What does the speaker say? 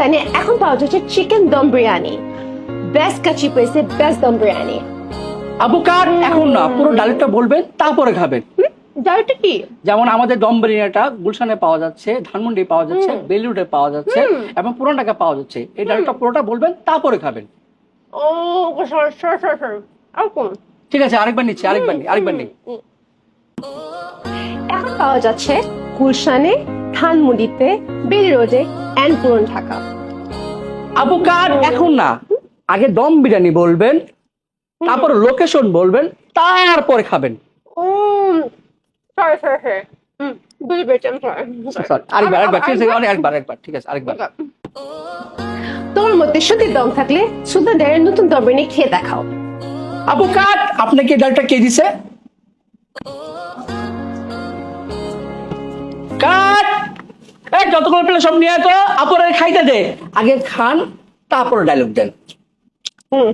জানি এখন পাওয়া যাচ্ছে চিকেন দম বিরিয়ানি, বেস্ট কাচি পেয়েছে, বেস্ট দম বিরিয়ানি। আপু কাট এখন না, পুরো ডালিটা বলবেন তারপরে খাবেন। ডালটা কি? যেমন আমাদের দম বিরিয়ানিটা গুলশানে পাওয়া যাচ্ছে, ধানমন্ডি পাওয়া যাচ্ছে, বেলুড়ে পাওয়া যাচ্ছে এবং পুরান ঢাকা পাওয়া যাচ্ছে। এই ডালটা পুরোটা বলবেন তারপরে খাবেন। ও সরি। আর কোন? ঠিক আছে, আরেকবার নিচ্ছি, আরেকবার নিই। এখন পাওয়া যাচ্ছে গুলশানে, ধানমন্ডিতে, বেলি রোডে এন্ড পুরান ঢাকা। আপু কাট এখন না, আগে দম বিরিয়ানি বলবেন, তারপর লোকেশন বলবেন, তারপরে খাবেন। সরি বুঝতে পেরেছি, Sorry, আরেকবার ঠিক আছে, আরেকবার ঠিক আছে, আরেকবার। তোমার মধ্যে সত্যি দম থাকলে সুলতান ডাইরের নতুন দম বিরিয়ানি খেয়ে দেখাও। আপু কাট আপনাকে এই ডালটা কে দিছে? কাট এই যতগুলো পেলে সব নিয়ে তো আপুরে খাইতে দে, আগে খান তারপরে ডায়লগ দেন। হুম